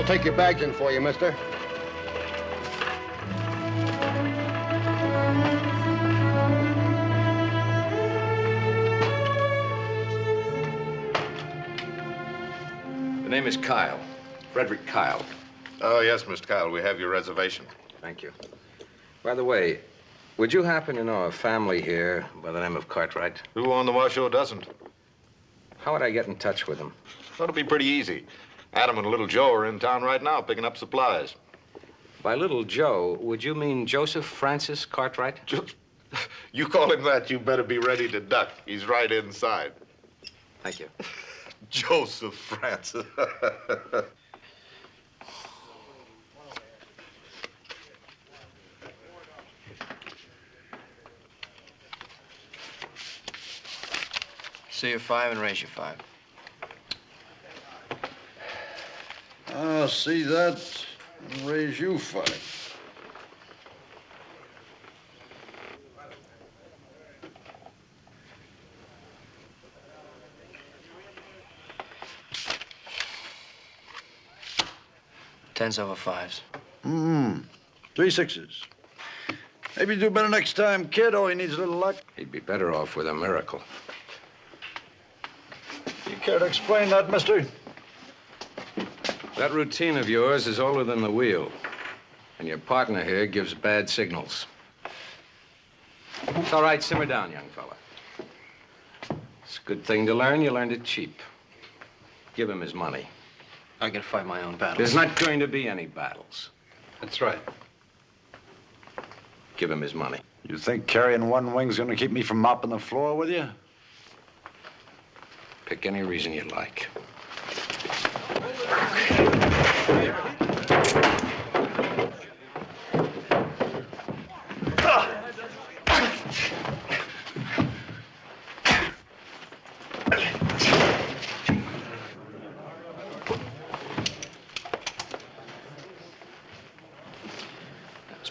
I'll take your bags in for you, mister. The name is Kyle. Frederick Kyle. Oh, yes, Mr. Kyle. We have your reservation. Thank you. By the way, would you happen to know a family here by the name of Cartwright? Who on the Washoe doesn't? How would I get in touch with them? That'll be pretty easy. Adam and little Joe are in town right now picking up supplies. By little Joe, would you mean Joseph Francis Cartwright? You call him that, you better be ready to duck. He's right inside. Thank you. Joseph Francis. See you 5 and raise you 5. I'll see that and raise you 5. Tens over 5s. 3 6s. Maybe you do better next time, kid. Oh, he needs a little luck. He'd be better off with a miracle. You care to explain that, mister? That routine of yours is older than the wheel. And your partner here gives bad signals. It's all right, simmer down, young fella. It's a good thing to learn. You learned it cheap. Give him his money. I can fight my own battles. There's not going to be any battles. That's right. Give him his money. You think carrying one wing's gonna keep me from mopping the floor with you? Pick any reason you like.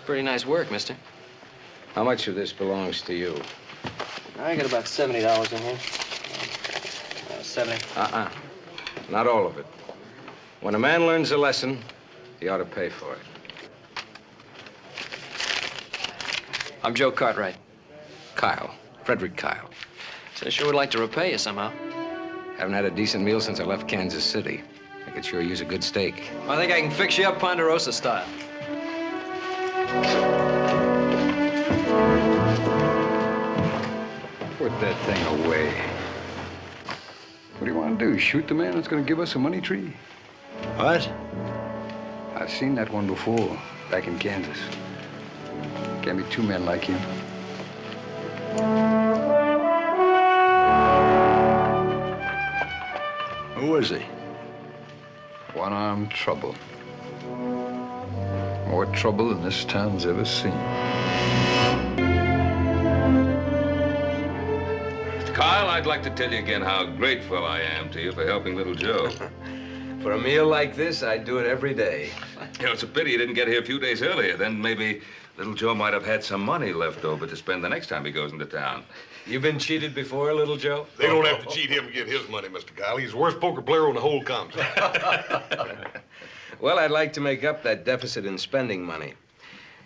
Pretty nice work, mister. How much of this belongs to you? I got about $70 in here. 70. Not all of it. When a man learns a lesson, he ought to pay for it. I'm Joe Cartwright. Kyle. Frederick Kyle. So I sure would like to repay you somehow. Haven't had a decent meal since I left Kansas City. I could sure use a good steak. I think I can fix you up Ponderosa style. Put that thing away. What do you want to do? Shoot the man that's going to give us a money tree? What? I've seen that one before, back in Kansas. Can't be 2 men like him. Who is he? One-armed trouble. More trouble than this town's ever seen. Kyle, I'd like to tell you again how grateful I am to you for helping little Joe. For a meal like this, I'd do it every day. You know, it's a pity you didn't get here a few days earlier. Then maybe little Joe might have had some money left over to spend the next time he goes into town. You been cheated before, little Joe? They don't have to cheat him to get his money, Mr. Kyle. He's the worst poker player on the whole continent. Well, I'd like to make up that deficit in spending money.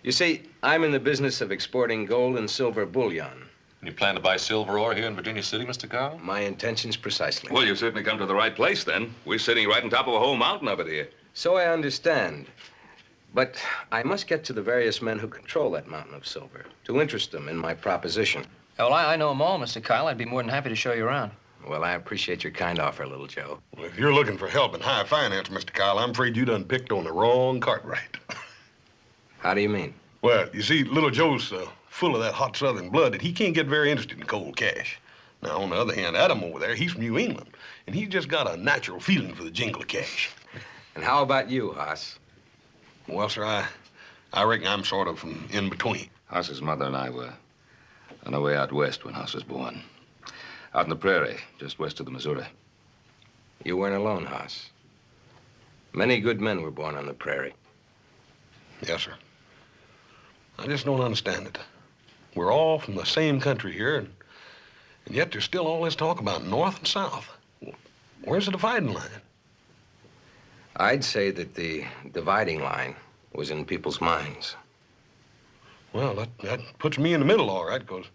You see, I'm in the business of exporting gold and silver bullion. You plan to buy silver ore here in Virginia City, Mr. Kyle? My intentions precisely. Well, you've certainly come to the right place, then. We're sitting right on top of a whole mountain of it here. So I understand. But I must get to the various men who control that mountain of silver to interest them in my proposition. Well, I know them all, Mr. Kyle. I'd be more than happy to show you around. Well, I appreciate your kind offer, little Joe. Well, if you're looking for help in high finance, Mr. Kyle, I'm afraid you done picked on the wrong Cartwright. How do you mean? Well, you see, little Joe's full of that hot Southern blood that he can't get very interested in cold cash. Now, on the other hand, Adam over there, he's from New England, and he's just got a natural feeling for the jingle of cash. And how about you, Hoss? Well, sir, I reckon I'm sort of from in between. Hoss's mother and I were on our way out west when Hoss was born. Out in the prairie, just west of the Missouri. You weren't alone, Hoss. Many good men were born on the prairie. Yes, sir. I just don't understand it. We're all from the same country here, and yet there's still all this talk about North and South. Where's the dividing line? I'd say that the dividing line was in people's minds. Well, that puts me in the middle, all right, because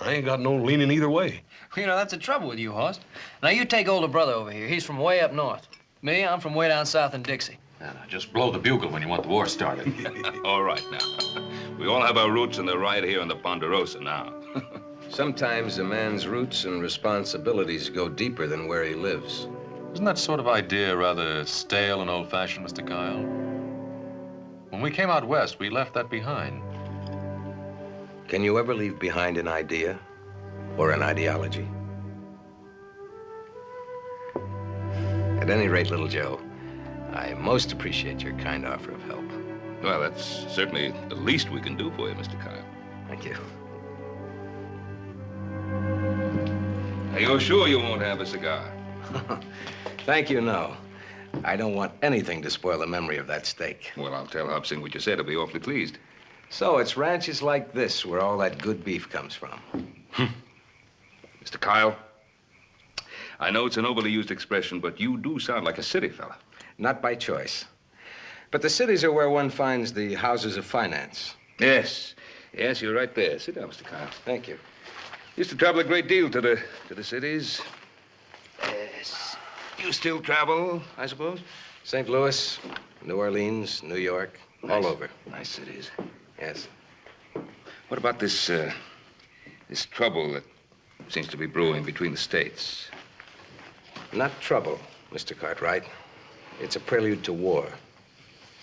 I ain't got no leaning either way. You know, that's the trouble with you, Horst. Now, you take older brother over here. He's from way up north. Me, I'm from way down south in Dixie. Now, just blow the bugle when you want the war started. All right, now. We all have our roots, and they're right here in the Ponderosa now. Sometimes a man's roots and responsibilities go deeper than where he lives. Isn't that sort of idea rather stale and old-fashioned, Mr. Kyle? When we came out west, we left that behind. Can you ever leave behind an idea or an ideology? At any rate, little Joe, I most appreciate your kind offer of help. Well, that's certainly the least we can do for you, Mr. Kyle. Thank you. Are you sure you won't have a cigar? Thank you, no. I don't want anything to spoil the memory of that steak. Well, I'll tell Hobson what you said. He'll be awfully pleased. So it's ranches like this where all that good beef comes from. Mr. Kyle, I know it's an overly used expression, but you do sound like a city fella. Not by choice. But the cities are where one finds the houses of finance. Yes. Yes, you're right there. Sit down, Mr. Kyle. Thank you. Used to travel a great deal to the cities. Yes. You still travel, I suppose? St. Louis, New Orleans, New York, all over. Nice cities. Yes. What about this trouble that seems to be brewing between the states? Not trouble, Mr. Cartwright. It's a prelude to war.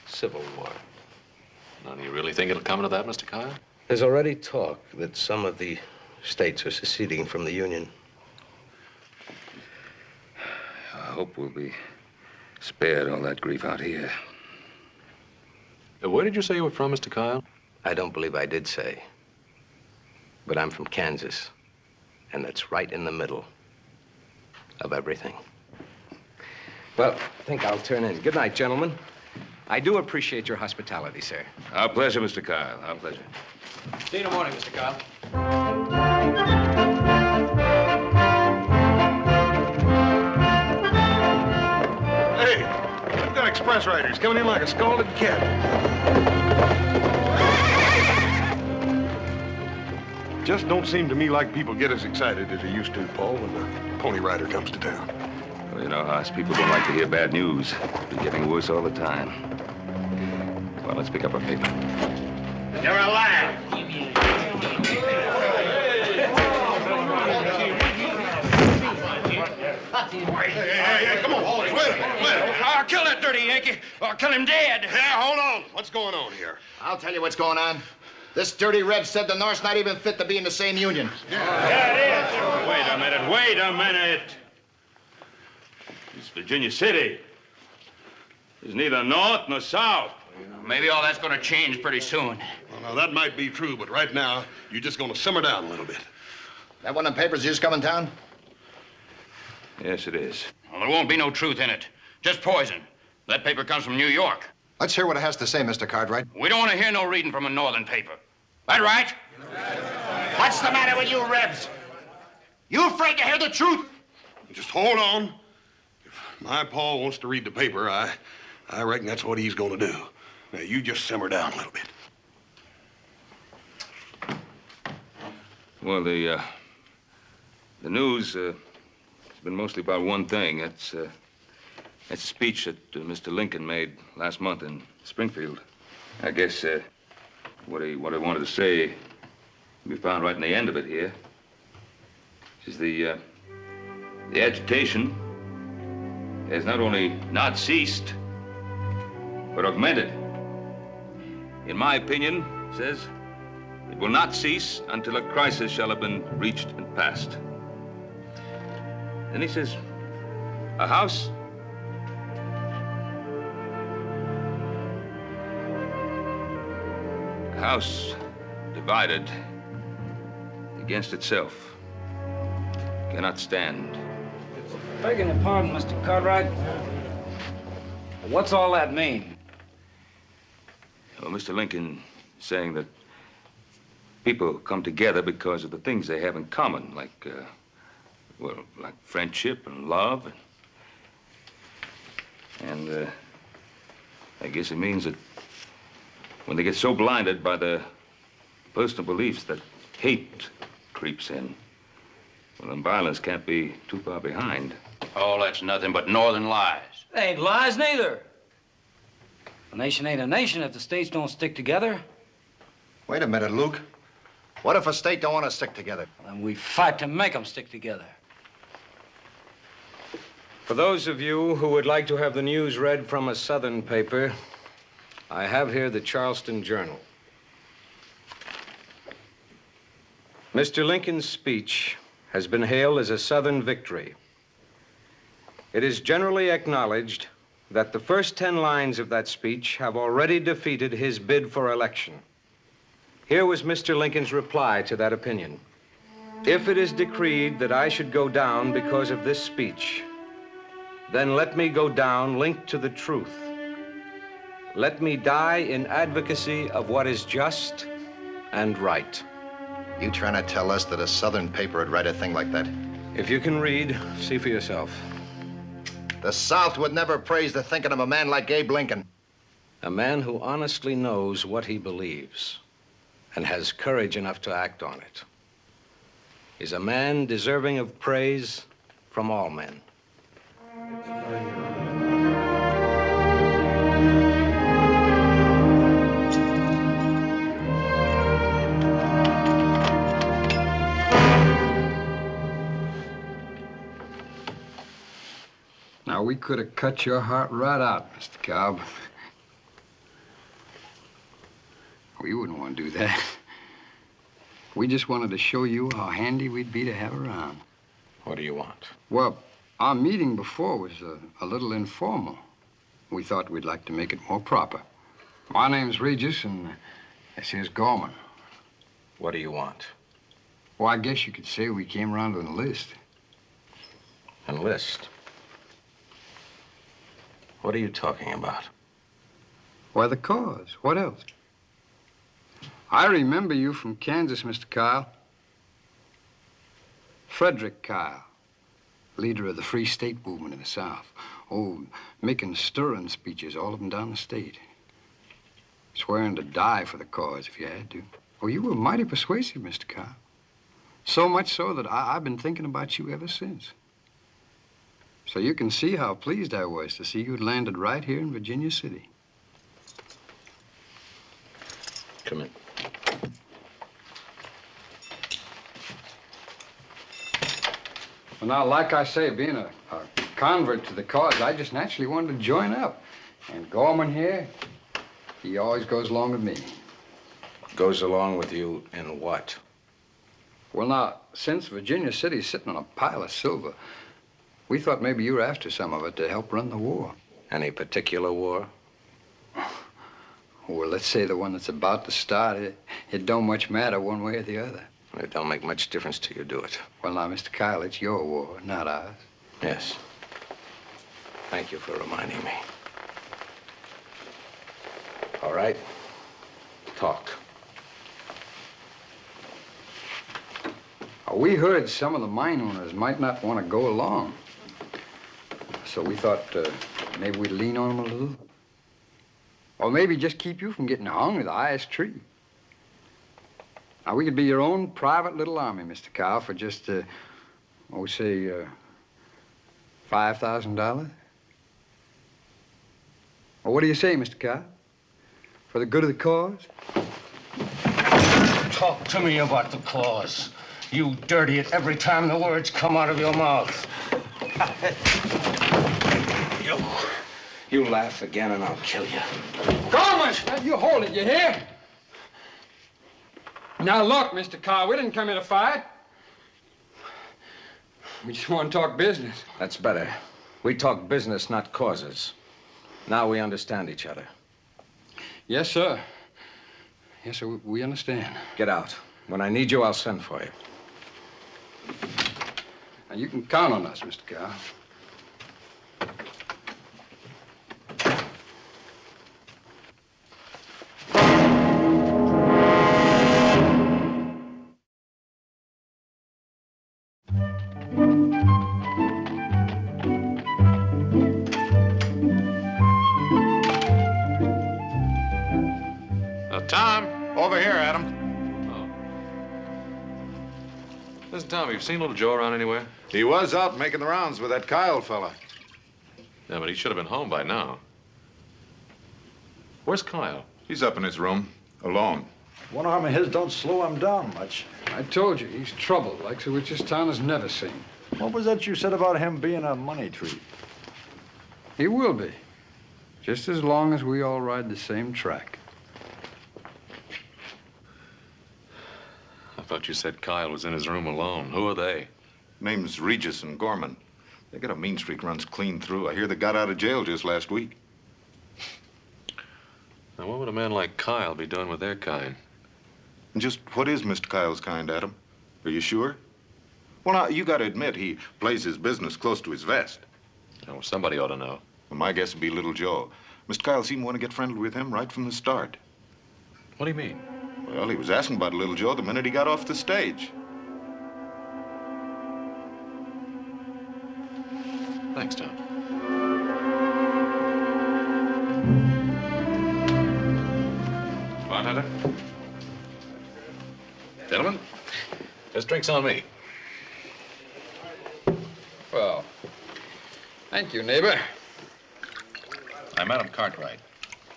Civil war. Now, do you really think it'll come to that, Mr. Kyle? There's already talk that some of the states are seceding from the Union. I hope we'll be spared all that grief out here. Where did you say you were from, Mr. Kyle? I don't believe I did say. But I'm from Kansas. And that's right in the middle of everything. Well, I think I'll turn in. Good night, gentlemen. I do appreciate your hospitality, sir. Our pleasure, Mr. Kyle. Our pleasure. See you in the morning, Mr. Kyle. Hey, I've got express riders coming in like a scalded cat. Just don't seem to me like people get as excited as they used to, Paul, when the Pony Rider comes to town. Well, you know how us people don't like to hear bad news. It's getting worse all the time. Well, let's pick up our paper. You're alive. Hey, come on, Paul. Wait a minute. I'll kill that dirty Yankee. I'll kill him dead. Yeah, hold on. What's going on here? I'll tell you what's going on. This dirty Reb said the North's not even fit to be in the same union. Yeah, it is. Wait a minute. It's Virginia City. There's neither North nor South. Maybe all that's going to change pretty soon. Well, now, that might be true, but right now, you're just going to simmer down a little bit. That one of the papers just come in town? Yes, it is. Well, there won't be no truth in it. Just poison. That paper comes from New York. Let's hear what it has to say, Mr. Cartwright. We don't want to hear no reading from a northern paper. That right? What's the matter with you, Rebs? You afraid to hear the truth? Just hold on. If my Paul wants to read the paper, I reckon that's what he's going to do. Now, you just simmer down a little bit. Well, the news has been mostly about one thing. That's a speech that Mr. Lincoln made last month in Springfield. I guess what I wanted to say can be found right in the end of it here. Is the agitation has not only not ceased, but augmented. In my opinion, says, it will not cease until a crisis shall have been reached and passed. Then he says, a house divided against itself cannot stand. Begging your pardon, Mr. Cartwright. What's all that mean? Well, Mr. Lincoln saying that people come together because of the things they have in common, like, like friendship and love. And I guess it means that when they get so blinded by their personal beliefs that hate creeps in, well, then violence can't be too far behind. Oh, that's nothing but northern lies. They ain't lies neither. A nation ain't a nation if the states don't stick together. Wait a minute, Luke. What if a state don't want to stick together? Then we fight to make them stick together. For those of you who would like to have the news read from a Southern paper, I have here the Charleston Journal. Mr. Lincoln's speech has been hailed as a Southern victory. It is generally acknowledged that the first 10 lines of that speech have already defeated his bid for election. Here was Mr. Lincoln's reply to that opinion. If it is decreed that I should go down because of this speech, then let me go down linked to the truth. Let me die in advocacy of what is just and right. You trying to tell us that a Southern paper would write a thing like that? If you can read, see for yourself. The South would never praise the thinking of a man like Abe Lincoln. A man who honestly knows what he believes and has courage enough to act on it is a man deserving of praise from all men. Now, we could have cut your heart right out, Mr. Cobb. We wouldn't want to do that. We just wanted to show you how handy we'd be to have around. What do you want? Well, our meeting before was a little informal. We thought we'd like to make it more proper. My name's Regis, and this here's Gorman. What do you want? Well, I guess you could say we came around to enlist. Enlist? What are you talking about? Why, the cause. What else? I remember you from Kansas, Mr. Kyle. Frederick Kyle, leader of the Free State movement in the South. Oh, making stirring speeches, all of them down the state. Swearing to die for the cause if you had to. Oh, you were mighty persuasive, Mr. Kyle. So much so that I've been thinking about you ever since. So you can see how pleased I was to see you'd landed right here in Virginia City. Come in. Well, now, like I say, being a convert to the cause, I just naturally wanted to join up. And Gorman here, he always goes along with me. Goes along with you in what? Well, now, since Virginia City's sitting on a pile of silver, we thought maybe you were after some of it to help run the war. Any particular war? Well, let's say the one that's about to start. It don't much matter one way or the other. It don't make much difference till you do it. Well, now, Mr. Kyle, it's your war, not ours. Yes. Thank you for reminding me. All right. Talk. We heard some of the mine owners might not want to go along. So we thought maybe we'd lean on them a little. Or maybe just keep you from getting hung to the highest tree. Now, we could be your own private little army, Mr. Kyle, for just, say, $5,000. Well, what do you say, Mr. Kyle? For the good of the cause? Talk to me about the cause. You dirty it every time the words come out of your mouth. You laugh again and I'll kill you. Gorman! You hold it, you hear? Now, look, Mr. Kyle, we didn't come here to fight. We just want to talk business. That's better. We talk business, not causes. Now we understand each other. Yes, sir. Yes, sir, we understand. Get out. When I need you, I'll send for you. Now, you can count on us, Mr. Kyle. Tom! Over here, Adam. Oh. Listen, Tom, have you seen little Joe around anywhere? He was out making the rounds with that Kyle fella. Yeah, but he should have been home by now. Where's Kyle? He's up in his room, alone. One arm of his don't slow him down much. I told you, he's trouble, like the which this town has never seen. What was that you said about him being a money tree? He will be, just as long as we all ride the same track. I thought you said Kyle was in his room alone. Who are they? Name's Regis and Gorman. They got a mean streak runs clean through. I hear they got out of jail just last week. Now, what would a man like Kyle be doing with their kind? And just what is Mr. Kyle's kind, Adam? Are you sure? Well, now, you got to admit he plays his business close to his vest. Oh, somebody ought to know. Well, my guess would be little Joe. Mr. Kyle seemed to want to get friendly with him right from the start. What do you mean? Well, he was asking about little Joe the minute he got off the stage. Thanks, Tom. Bartender? Gentlemen, this drink's on me. Well, thank you, neighbor. I'm Madam Cartwright.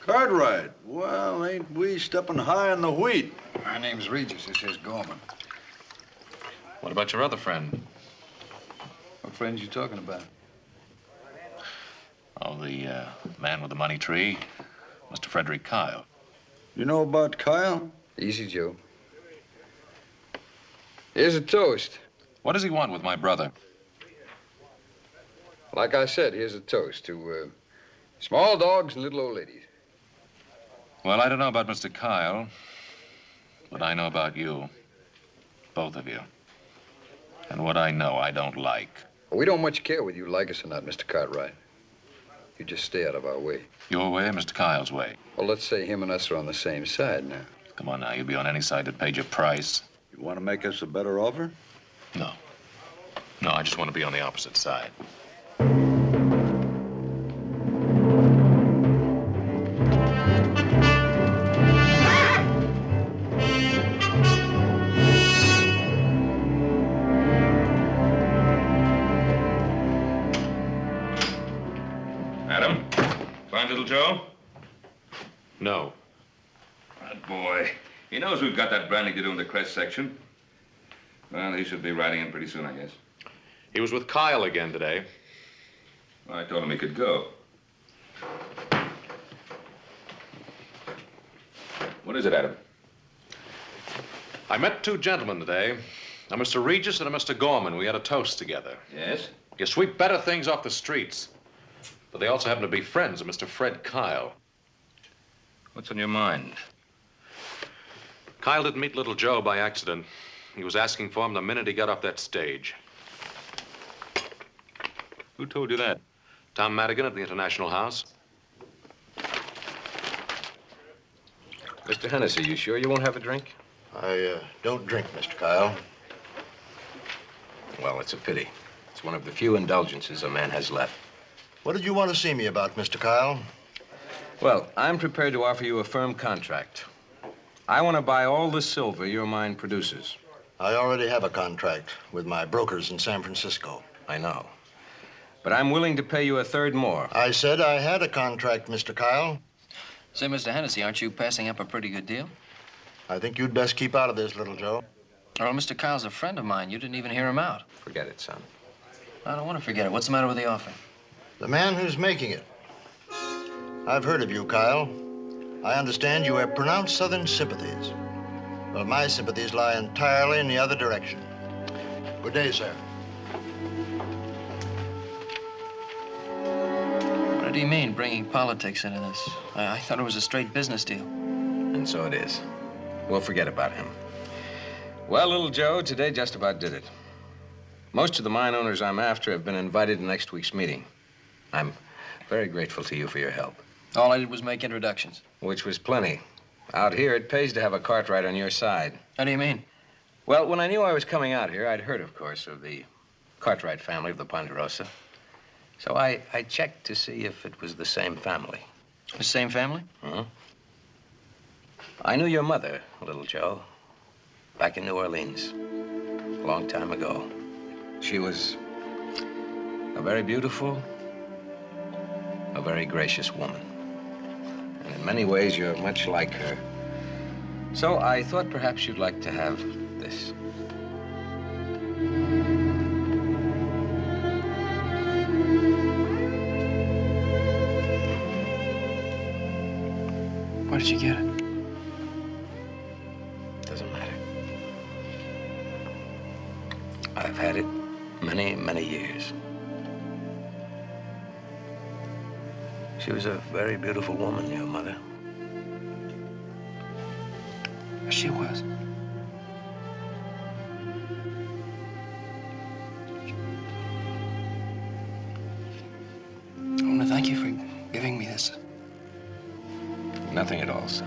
Cartwright? Well, ain't we stepping high in the wheat? My name's Regis. This is Gorman. What about your other friend? What friends you talking about? Oh, the man with the money tree, Mr. Frederick Kyle. You know about Kyle? Easy, Joe. Here's a toast. What does he want with my brother? Like I said, here's a toast to small dogs and little old ladies. Well, I don't know about Mr. Kyle, but I know about you. Both of you. And what I know, I don't like. Well, we don't much care whether you like us or not, Mr. Cartwright. You just stay out of our way. Your way or Mr. Kyle's way? Well, let's say him and us are on the same side now. Come on now, you'll be on any side that paid your price. You want to make us a better offer? No. No, I just want to be on the opposite side. Adam, find little Joe? No. That boy. He knows we've got that branding to do in the crest section. Well, he should be riding in pretty soon, I guess. He was with Kyle again today. Well, I told him he could go. What is it, Adam? I met two gentlemen today, a Mr. Regis and a Mr. Gorman. We had a toast together. Yes? You sweep better things off the streets. But they also happen to be friends of Mr. Fred Kyle. What's on your mind? Kyle didn't meet little Joe by accident. He was asking for him the minute he got off that stage. Who told you that? Tom Madigan at the International House. Mr. Hennessy, you sure you won't have a drink? I don't drink, Mr. Kyle. Well, it's a pity. It's one of the few indulgences a man has left. What did you want to see me about, Mr. Kyle? Well, I'm prepared to offer you a firm contract. I want to buy all the silver your mine produces. I already have a contract with my brokers in San Francisco. I know. But I'm willing to pay you a third more. I said I had a contract, Mr. Kyle. Say, Mr. Hennessy, aren't you passing up a pretty good deal? I think you'd best keep out of this, little Joe. Well, Mr. Kyle's a friend of mine. You didn't even hear him out. Forget it, son. I don't want to forget it. What's the matter with the offer? The man who's making it. I've heard of you, Kyle. I understand you have pronounced Southern sympathies. Well, my sympathies lie entirely in the other direction. Good day, sir. What do you mean, bringing politics into this? I thought it was a straight business deal. And so it is. We'll forget about him. Well, little Joe, today just about did it. Most of the mine owners I'm after have been invited to next week's meeting. I'm very grateful to you for your help. All I did was make introductions. Which was plenty. Out here, it pays to have a Cartwright on your side. How do you mean? Well, when I knew I was coming out here, I'd heard, of course, of the Cartwright family of the Ponderosa. So I checked to see if it was the same family. The same family? Uh-huh. I knew your mother, little Joe, back in New Orleans, a long time ago. She was a very beautiful, a very gracious woman. And in many ways, you're much like her. So I thought perhaps you'd like to have this. Where did you get it? Doesn't matter. I've had it many, many years. She was a very beautiful woman, your mother. She was. I want to thank you for giving me this. Nothing at all, sir.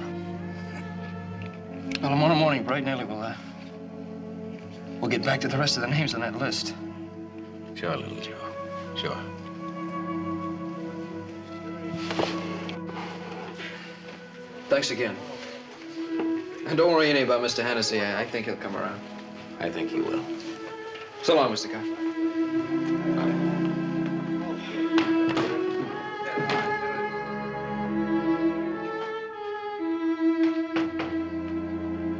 Well, tomorrow morning, bright and early, we'll get back to the rest of the names on that list. Sure, little Joe. Sure. Thanks again. And don't worry any about Mr. Hennessy. I think he'll come around. I think he will. So long, Mr. Carr.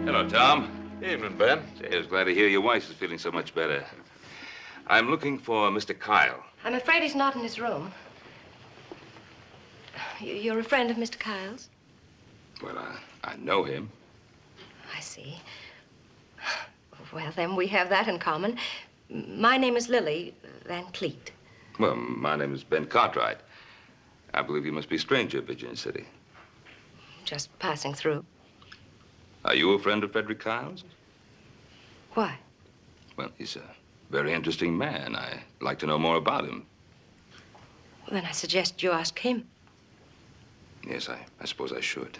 Hello, Tom. Evening, Ben. Say, I was glad to hear your wife is feeling so much better. I'm looking for Mr. Kyle. I'm afraid he's not in his room. You're a friend of Mr. Kyle's? Well, I know him. I see. Well, then we have that in common. My name is Lily Van Cleet. Well, my name is Ben Cartwright. I believe you must be a stranger at Virginia City. Just passing through. Are you a friend of Frederick Kyle's? Why? Well, he's a very interesting man. I'd like to know more about him. Well, then I suggest you ask him. Yes, I suppose I should.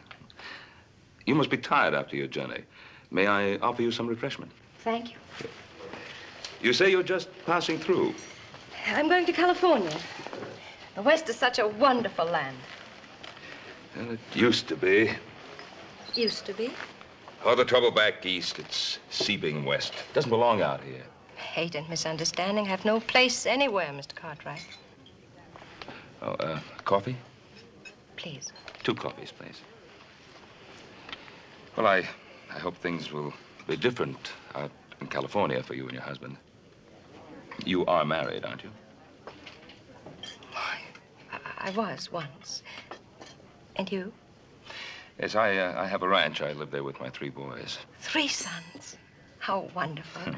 You must be tired after your journey. May I offer you some refreshment? Thank you. You say you're just passing through. I'm going to California. The West is such a wonderful land. Well, it used to be. Used to be. All the trouble back east, it's seeping west. It doesn't belong out here. Hate and misunderstanding have no place anywhere, Mr. Cartwright. Oh, coffee? Please. 2 coffees, please. Well, I hope things will be different out in California for you and your husband. You are married, aren't you? I was once. And you? Yes, I have a ranch. I live there with my 3 boys. 3 sons. How wonderful.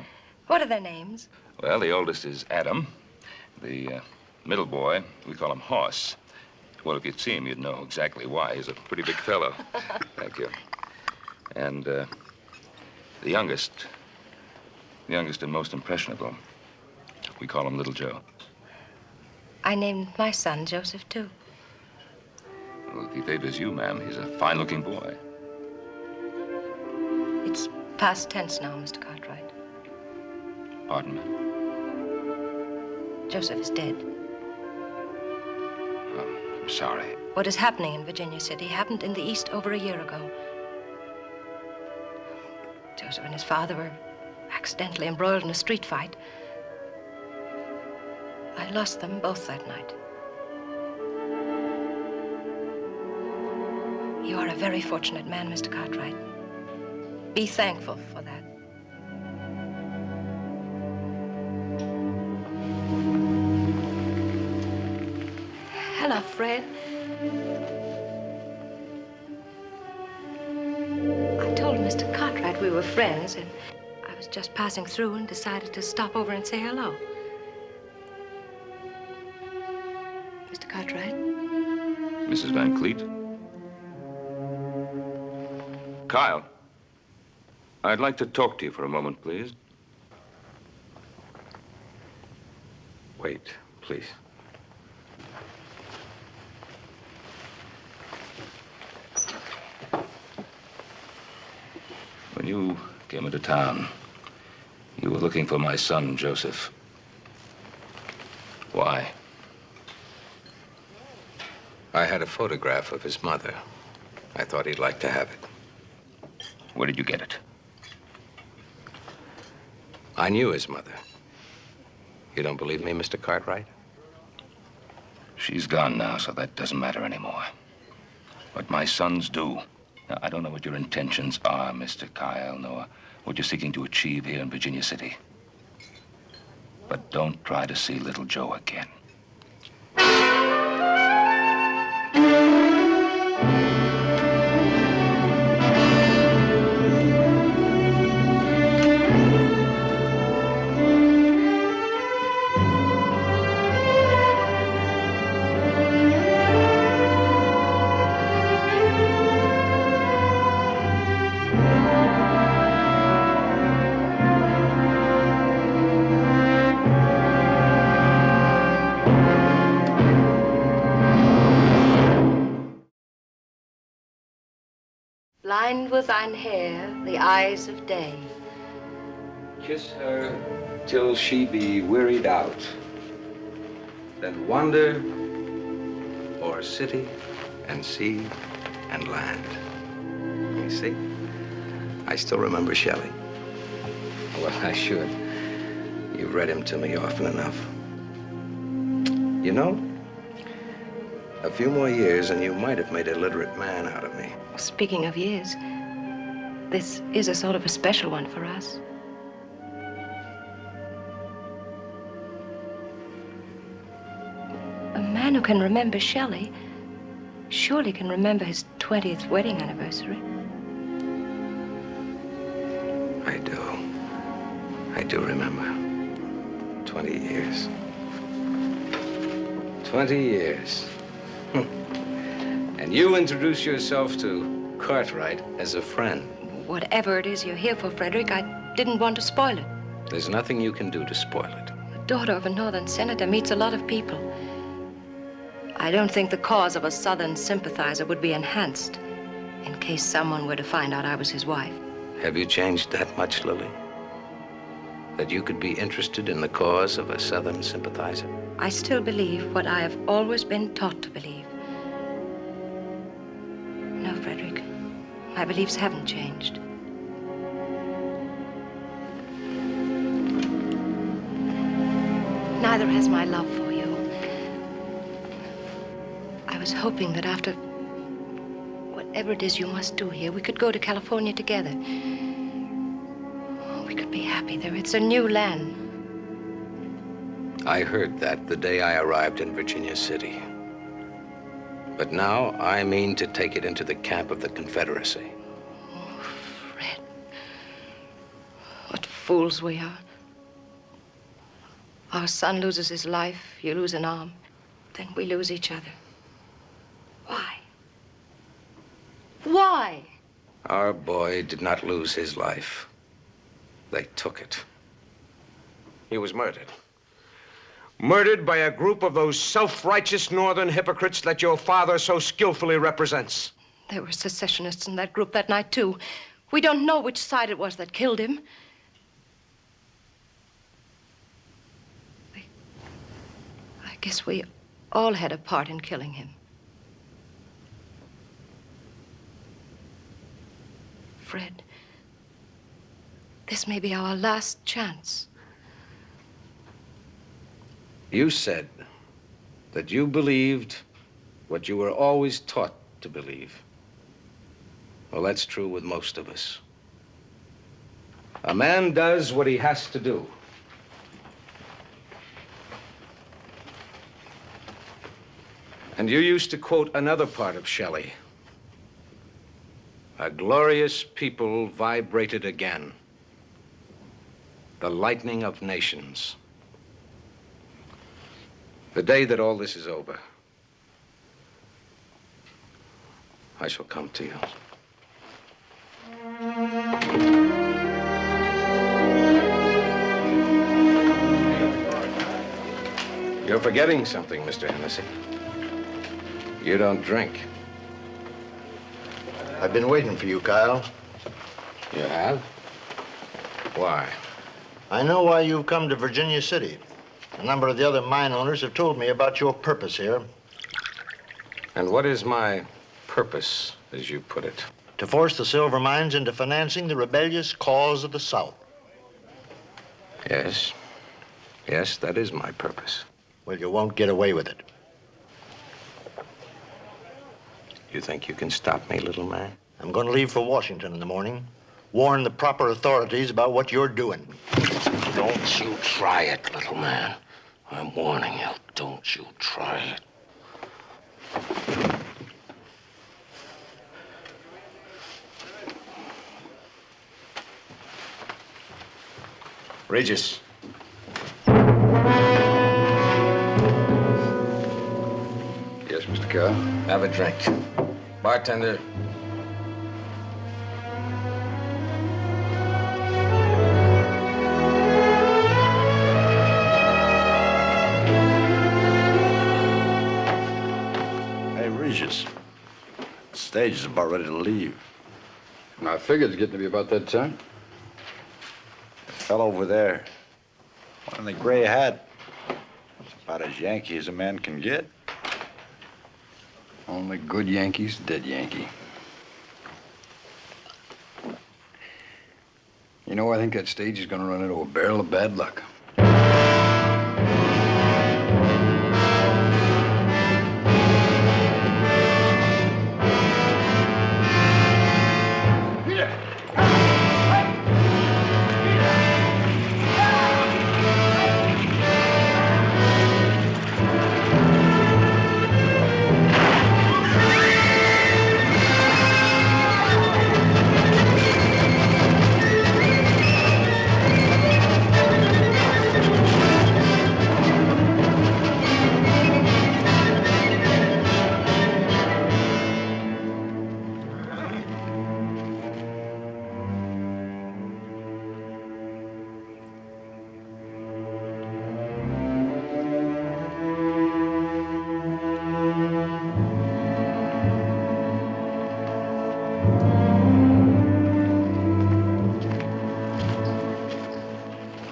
What are their names? Well, the oldest is Adam. The middle boy, we call him Hoss. Well, if you'd see him, you'd know exactly why. He's a pretty big fellow. Thank you. And the youngest and most impressionable, we call him Little Joe. I named my son Joseph, too. Well, if he favors you, ma'am, he's a fine-looking boy. It's past tense now, Mr. Cartwright. Pardon me? Joseph is dead. Oh, I'm sorry. What is happening in Virginia City happened in the East over a year ago. Joseph and his father were accidentally embroiled in a street fight. I lost them both that night. You are a very fortunate man, Mr. Cartwright. Be thankful for that. Hello, Fred. I told Mr. Cartwright we were friends, and I was just passing through and decided to stop over and say hello. Mr. Cartwright? Mrs. Van Cleet? Kyle, I'd like to talk to you for a moment, please. Wait, please. When you came into town, you were looking for my son, Joseph. Why? I had a photograph of his mother. I thought he'd like to have it. Where did you get it? I knew his mother. You don't believe me, Mr. Cartwright? She's gone now, so that doesn't matter anymore. But my sons do. Now, I don't know what your intentions are, Mr. Kyle, nor what you're seeking to achieve here in Virginia City. But don't try to see little Joe again. Blind with thine hair, the eyes of day. Kiss her till she be wearied out. Then wander o'er city and sea and land. You see? I still remember Shelley. Well, I should. You've read him to me often enough. You know, a few more years and you might have made a literate man out of me. Speaking of years, this is a sort of a special one for us. A man who can remember Shelley surely can remember his 20th wedding anniversary. I do. I do remember. 20 years. 20 years. And you introduce yourself to Cartwright as a friend. Whatever it is you're here for, Frederick, I didn't want to spoil it. There's nothing you can do to spoil it. The daughter of a northern senator meets a lot of people. I don't think the cause of a southern sympathizer would be enhanced in case someone were to find out I was his wife. Have you changed that much, Lily? That you could be interested in the cause of a southern sympathizer? I still believe what I have always been taught to believe. No, Frederick, my beliefs haven't changed. Neither has my love for you. I was hoping that after whatever it is you must do here, we could go to California together. We could be happy there. It's a new land. I heard that the day I arrived in Virginia City. But now I mean to take it into the camp of the Confederacy. Oh, Fred. What fools we are. Our son loses his life, you lose an arm, then we lose each other. Why? Why? Our boy did not lose his life. They took it. He was murdered. Murdered by a group of those self-righteous northern hypocrites that your father so skillfully represents. There were secessionists in that group that night, too. We don't know which side it was that killed him. I guess we all had a part in killing him. Fred, this may be our last chance. You said that you believed what you were always taught to believe. Well, that's true with most of us. A man does what he has to do. And you used to quote another part of Shelley. A glorious people vibrated again. The lightning of nations. The day that all this is over, I shall come to you. You're forgetting something, Mr. Hennessy. You don't drink. I've been waiting for you, Kyle. You have? Why? I know why you've come to Virginia City. A number of the other mine owners have told me about your purpose here. And what is my purpose, as you put it? To force the silver mines into financing the rebellious cause of the South. Yes. Yes, that is my purpose. Well, you won't get away with it. You think you can stop me, little man? I'm going to leave for Washington in the morning. Warn the proper authorities about what you're doing. Don't you try it, little man. I'm warning you. Don't you try it. Regis. Yes, Mr. Kyle? Have a drink. Bartender. Hey, Regis. The stage is about ready to leave. I figured it's getting to be about that time. The fellow over there, one in the gray hat, it's about as Yankee as a man can get. Only good Yankees, dead Yankee. You know, I think that stage is gonna run into a barrel of bad luck.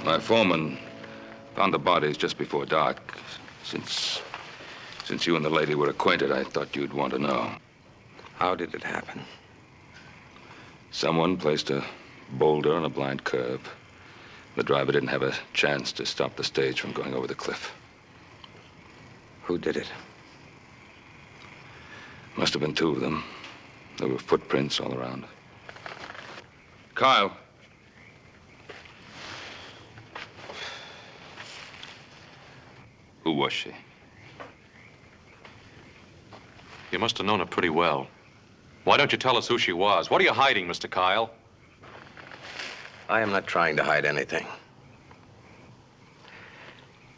My foreman found the bodies just before dark. Since you and the lady were acquainted, I thought you'd want to know. How did it happen? Someone placed a boulder on a blind curve. The driver didn't have a chance to stop the stage from going over the cliff. Who did it? Must have been two of them. There were footprints all around. Kyle. Who was she? You must have known her pretty well. Why don't you tell us who she was? What are you hiding, Mr. Kyle? I am not trying to hide anything.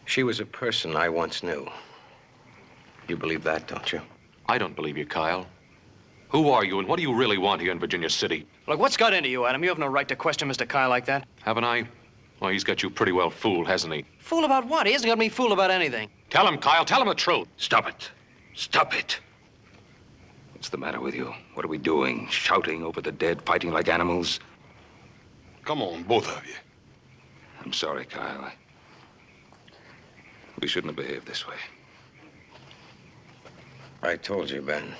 She was a person I once knew. You believe that, don't you? I don't believe you, Kyle. Who are you, and what do you really want here in Virginia City? Look, what's got into you, Adam? You have no right to question Mr. Kyle like that. Haven't I? Well, he's got you pretty well fooled, hasn't he? Fool about what? He hasn't got me fooled about anything. Tell him, Kyle. Tell him the truth. Stop it. Stop it. What's the matter with you? What are we doing? Shouting over the dead, fighting like animals? Come on, both of you. I'm sorry, Kyle. We shouldn't have behaved this way. I told you, Ben.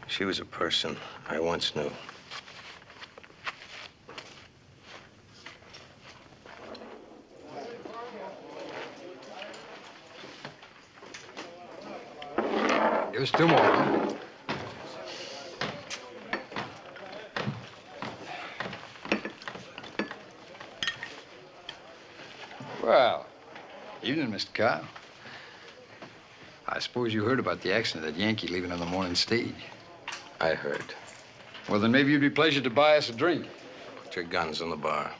She was a person I once knew. Give us two more. Well, evening, Mr. Kyle. I suppose you heard about the accident of that Yankee leaving on the morning stage. I heard. Well, then maybe you'd be pleased to buy us a drink. Put your guns on the bar.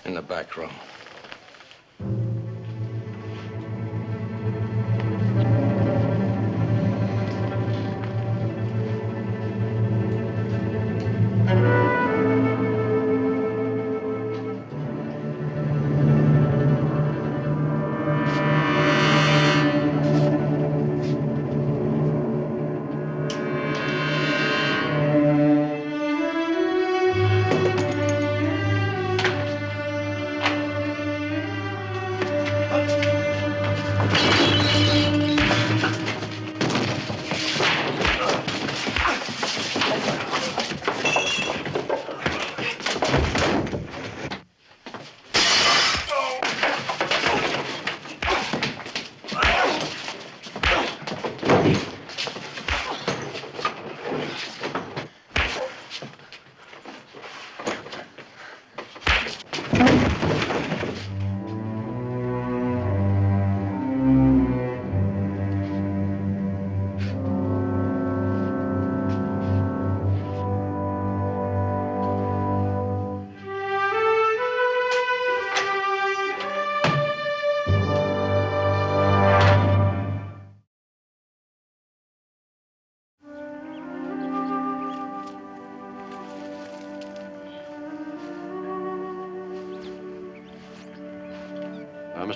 In the back room.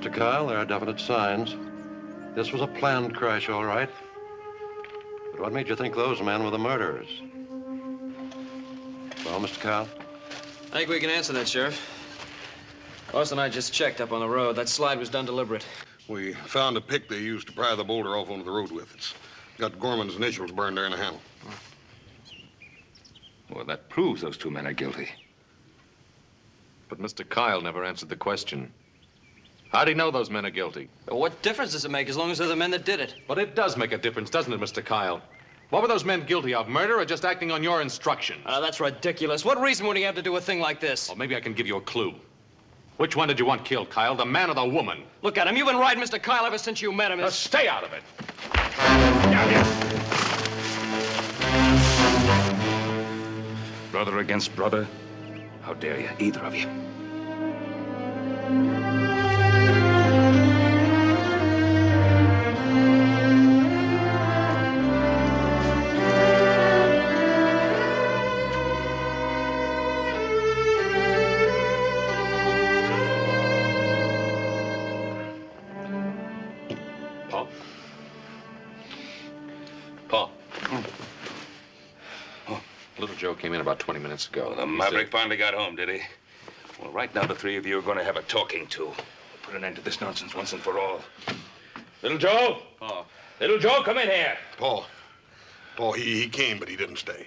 Mr. Kyle. There are definite signs. This was a planned crash, all right. But what made you think those men were the murderers? Well, Mr. Kyle? I think we can answer that, Sheriff. Ross and I just checked up on the road. That slide was done deliberate. We found a pick they used to pry the boulder off onto the road with. It's got Gorman's initials burned there in the handle. Well, that proves those two men are guilty. But Mr. Kyle never answered the question. How'd he know those men are guilty? Well, what difference does it make as long as they're the men that did it? But it does make a difference, doesn't it, Mr. Kyle? What were those men guilty of? Murder or just acting on your instructions? That's ridiculous. What reason would he have to do a thing like this? Well, maybe I can give you a clue. Which one did you want killed, Kyle? The man or the woman? Look at him. You've been riding Mr. Kyle ever since you met him. Now stay out of it. Brother against brother? How dare you, either of you? Joe came in about 20 minutes ago. Well, the maverick finally got home, did he? Well, right now the three of you are going to have a talking to. Put an end to this nonsense once and for all. Little Joe? Pa. Little Joe, come in here. Pa, he came, but he didn't stay.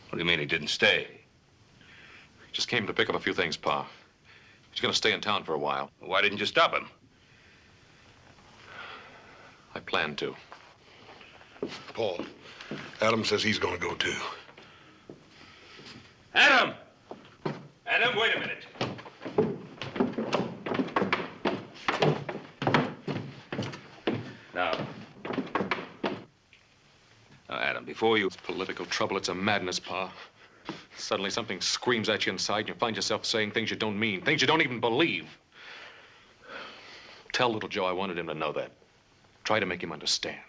What do you mean he didn't stay? Just came to pick up a few things, Pa. He's going to stay in town for a while. Why didn't you stop him? I planned to. Pa, Adam says he's going to go, too. Adam! Adam, wait a minute. Now, Adam, before you... It's political trouble. It's a madness, Pa. Suddenly something screams at you inside and you find yourself saying things you don't mean, things you don't even believe. Tell little Joe I wanted him to know that. Try to make him understand.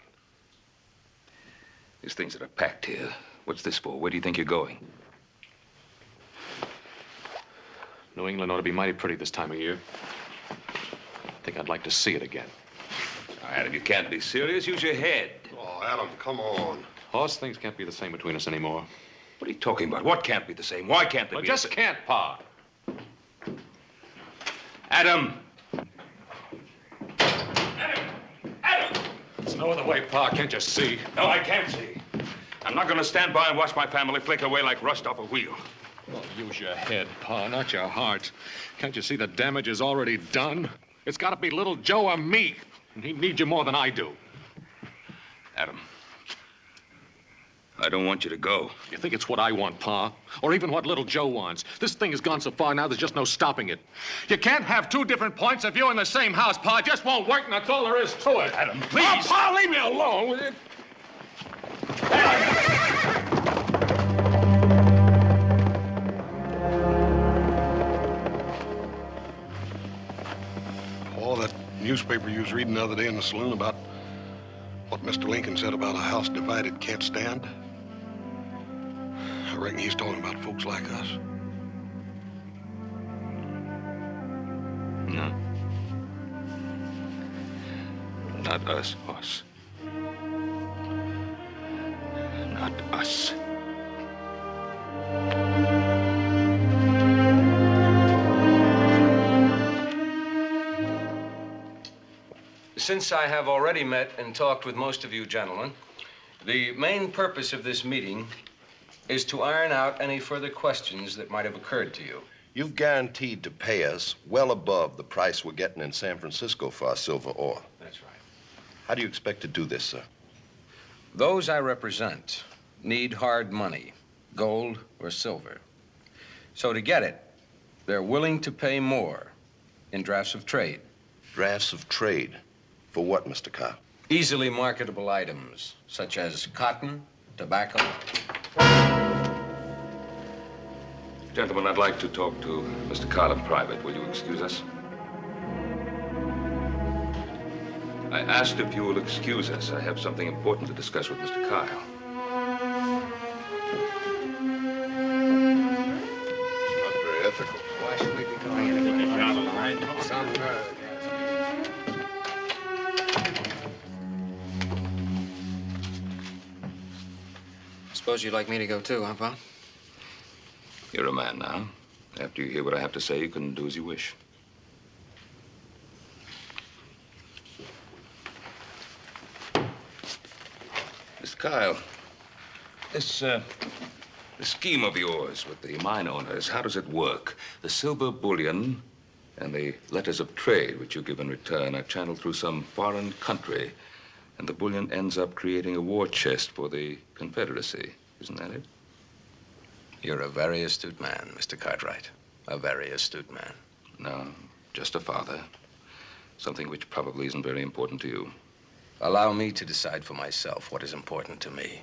These things that are packed here, what's this for? Where do you think you're going? New England ought to be mighty pretty this time of year. I think I'd like to see it again. Now, Adam, you can't be serious. Use your head. Oh, Adam, come on. Hoss, things can't be the same between us anymore. What are you talking about? What can't be the same? Why can't they well, be just can't, Pa. Adam! There's no other way, Pa. Can't you see? No, I can't see. I'm not going to stand by and watch my family flake away like rust off a wheel. Well, use your head, Pa, not your heart. Can't you see the damage is already done? It's got to be little Joe or me, and he needs you more than I do. Adam, I don't want you to go. You think it's what I want, Pa? Or even what little Joe wants? This thing has gone so far now, there's just no stopping it. You can't have two different points of view in the same house, Pa. It just won't work, and that's all there is to it. Adam, please. Oh, Pa, leave me alone with it. Paul, that newspaper you was reading the other day in the saloon about what Mr. Lincoln said about a house divided can't stand. I reckon he's talking about folks like us. No. Not us, Hoss. Not us. Since I have already met and talked with most of you gentlemen, the main purpose of this meeting is to iron out any further questions that might have occurred to you. You've guaranteed to pay us well above the price we're getting in San Francisco for our silver ore. That's right. How do you expect to do this, sir? Those I represent need hard money, gold or silver. So to get it, they're willing to pay more in drafts of trade. Drafts of trade? For what, Mr. Kyle? Easily marketable items, such as cotton, tobacco. Gentlemen, I'd like to talk to Mr. Kyle in private. Will you excuse us? I asked if you will excuse us. I have something important to discuss with Mr. Kyle. Not very ethical. Why should we be going in? Some Suppose you'd like me to go too, huh, Pa? You're a man now. After you hear what I have to say, you can do as you wish. Mr. Kyle, this scheme of yours with the mine owners, how does it work? The silver bullion and the letters of trade which you give in return are channeled through some foreign country, and the bullion ends up creating a war chest for the Confederacy. Isn't that it? You're a very astute man, Mr. Cartwright. A very astute man. No, just a father. Something which probably isn't very important to you. Allow me to decide for myself what is important to me.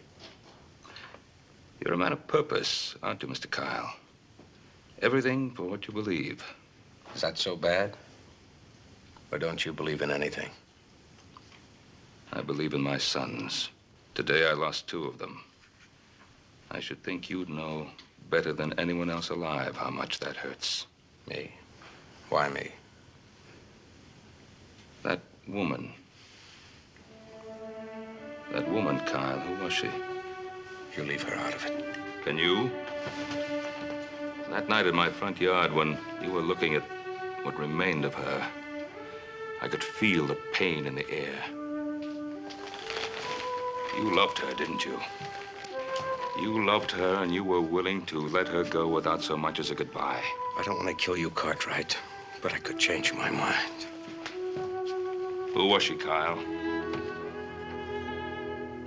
You're a man of purpose, aren't you, Mr. Kyle? Everything for what you believe. Is that so bad? Or don't you believe in anything? I believe in my sons. Today I lost 2 of them. I should think you'd know better than anyone else alive how much that hurts. Me? Why me? That woman. That woman, Kyle, who was she? You leave her out of it. Can you? That night in my front yard when you were looking at what remained of her, I could feel the pain in the air. You loved her, didn't you? You loved her and you were willing to let her go without so much as a goodbye. I don't want to kill you, Cartwright, but I could change my mind. Who was she, Kyle?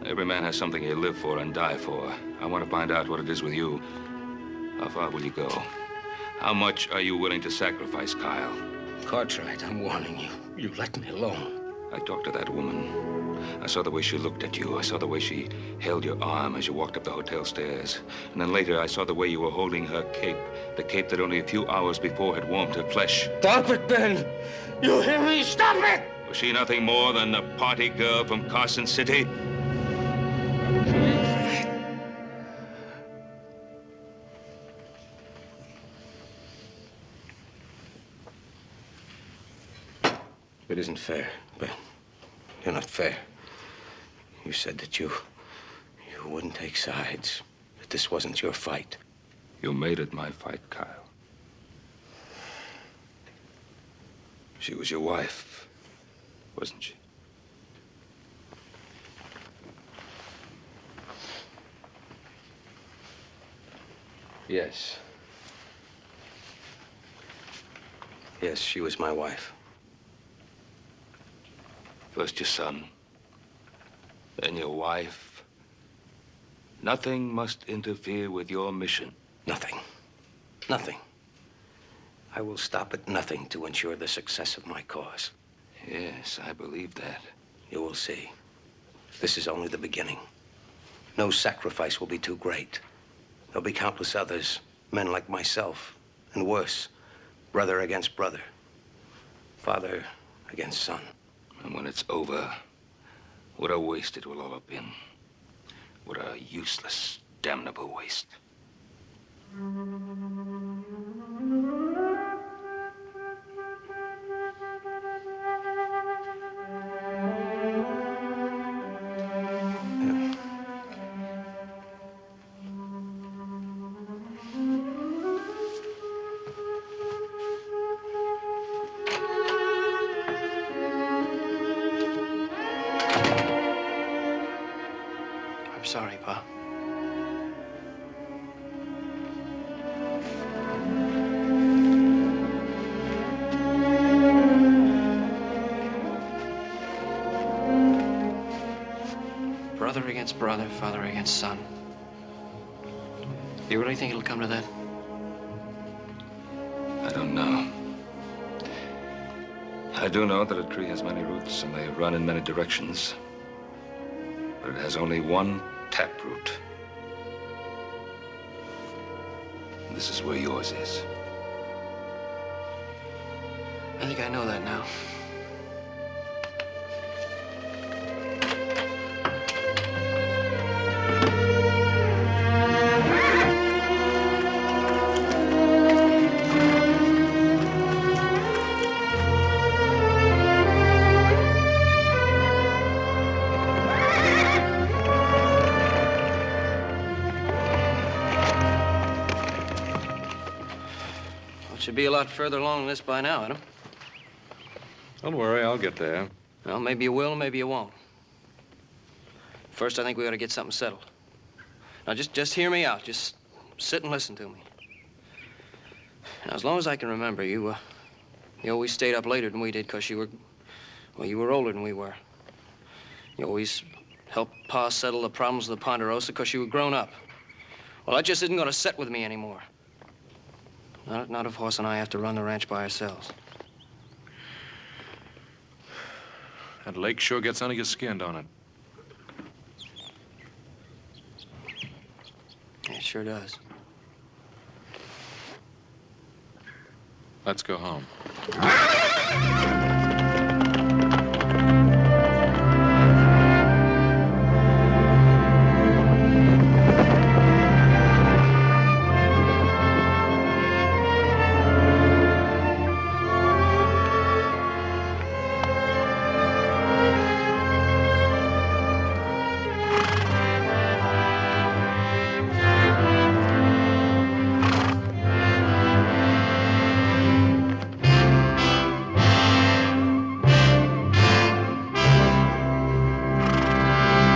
Every man has something he'll live for and die for. I want to find out what it is with you. How far will you go? How much are you willing to sacrifice, Kyle? Cartwright, I'm warning you. You let me alone. I talked to that woman. I saw the way she looked at you. I saw the way she held your arm as you walked up the hotel stairs. And then later, I saw the way you were holding her cape. The cape that only a few hours before had warmed her flesh. Stop it, Ben! You hear me? Stop it! Was she nothing more than a party girl from Carson City? It isn't fair, Ben. You're not fair. You said that you wouldn't take sides, that this wasn't your fight. You made it my fight, Kyle. She was your wife, wasn't she? Yes. Yes, she was my wife. First your son, then your wife. Nothing must interfere with your mission. Nothing. Nothing. I will stop at nothing to ensure the success of my cause. Yes, I believe that. You will see. This is only the beginning. No sacrifice will be too great. There'll be countless others, men like myself, and worse, brother against brother, father against son. And when it's over, what a waste it will all have been. What a useless, damnable waste. Sorry, Pa. Brother against brother, father against son. You really think it'll come to that? I don't know. I do know that a tree has many roots and they run in many directions. But it has only one taproot. This is where yours is. I think I know that now. should be a lot further along than this by now, Adam. Don't worry, I'll get there. Well, maybe you will, maybe you won't. First, I think we ought to get something settled. Now, just hear me out. Just sit and listen to me. Now, as long as I can remember, you always stayed up later than we did because you were older than we were. You always helped Pa settle the problems of the Ponderosa because you were grown up. Well, that just isn't going to set with me anymore. Not if Hoss and I have to run the ranch by ourselves. That lake sure gets under your skin, don't it? It sure does. Let's go home.